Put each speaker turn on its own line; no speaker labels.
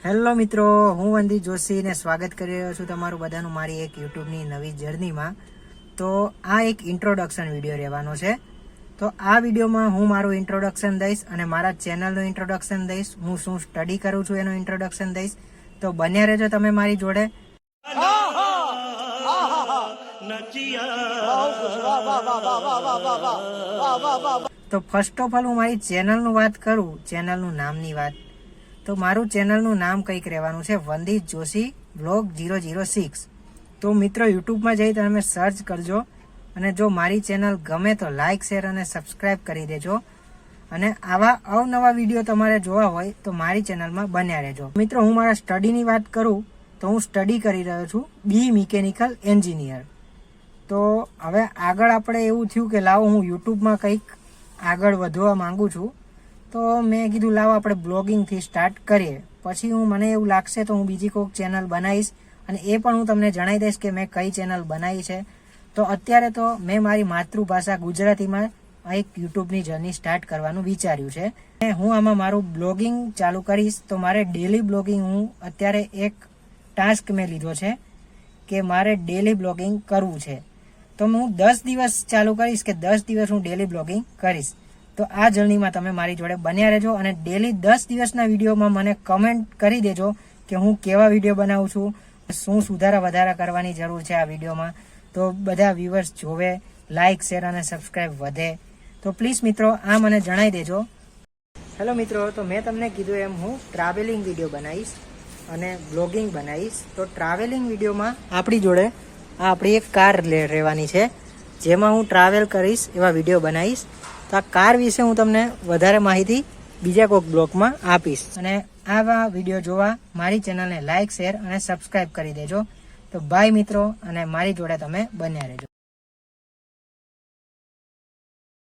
Hello મિત્રો, હું વંદિત જોશી ને સ્વાગત કરી રહ્યો છું તમારું બધાનું મારી એક યુટ્યુબની નવી જર્નીમાં. તો આ એક ઇન્ટ્રોડક્શન વિડીયો રહેવાનો છે. તો આ વિડીયોમાં હું મારું ઇન્ટ્રોડક્શન દઈશ અને મારા ચેનલનું ઇન્ટ્રોડક્શન દઈશ. હું શું સ્ટડી કરું છું એનું ઇન્ટ્રોડક્શન દઈશ. તો બન્યા રહેજો તમે મારી જોડે. તો ફર્સ્ટ ઓફ ઓલ હું મારી ચેનલનું વાત કરું, ચેનલનું નામની વાત, તો મારું ચેનલનું નામ કંઈક રહેવાનું છે વંદિત જોશી વ્લોગ 006. તો મિત્રો યુટ્યુબમાં જઈ તમે સર્ચ કરજો અને જો મારી ચેનલ ગમે તો લાઇક શેર અને સબસ્ક્રાઇબ કરી દેજો. અને આવા અવનવા વિડીયો તમારે જોવા હોય તો મારી ચેનલમાં બન્યા રહેજો. મિત્રો હું મારા સ્ટડીની વાત કરું તો હું સ્ટડી કરી રહ્યો છું બી મિકેનિકલ એન્જિનિયર. તો હવે આગળ આપણે એવું થયું કે લાવો હું યુટ્યુબમાં કંઈક આગળ વધવા માંગુ છું. તો મેં કીધું લાવો આપણે બ્લોગિંગથી સ્ટાર્ટ કરીએ. પછી મને એવું લાગશે તો હું બીજી કોઈક ચેનલ બનાવીશ અને એ પણ હું તમને જણાવી દઈશ કે મેં કઈ ચેનલ બનાવી છે. તો અત્યારે તો મેં મારી માતૃભાષા ગુજરાતીમાં એક યુટ્યુબની જર્ની સ્ટાર્ટ કરવાનું વિચાર્યું છે. હું આમાં મારું બ્લોગિંગ ચાલુ કરીશ. તો મારે ડેલી બ્લોગિંગ હું અત્યારે એક ટાસ્ક મેં લીધો છે કે મારે ડેલી બ્લોગિંગ કરવું છે. તો હું 10 દિવસ ચાલુ કરીશ કે 10 દિવસ હું ડેલી બ્લોગિંગ કરીશ. તો આ જર્નીમાં તમે મારી જોડે બન્યા રહેજો અને ડેલી 10 દિવસના વિડીયોમાં મને કમેન્ટ કરી દેજો કે હું કેવા વિડીયો બનાવું છું, શું સુધારા વધારા કરવાની જરૂર છે આ વિડીયોમાં. તો બધા વ્યુઅર્સ જોવે, લાઇક શેર અને સબસ્ક્રાઇબ વધે. તો પ્લીઝ મિત્રો આ મને જણાવી દેજો. હેલો મિત્રો, તો મેં તમને કીધું એમ હું ટ્રાવેલિંગ વિડીયો બનાવીશ અને બ્લોગિંગ બનાવીશ. તો ટ્રાવેલિંગ વિડીયોમાં આપણી જોડે આપણી એક કાર રહેવાની છે જેમાં હું ટ્રાવેલ કરીશ એવા વિડીયો બનાવીશ. તો આ કાર વિશે હું તમને વધારે માહિતી બીજા કોઈક બ્લોગમાં આપીશ. અને આવા વિડીયો જોવા મારી ચેનલને લાઇક શેર અને સબસ્ક્રાઇબ કરી દેજો. તો બાય મિત્રો, અને મારી જોડે તમે બન્યા રહેજો.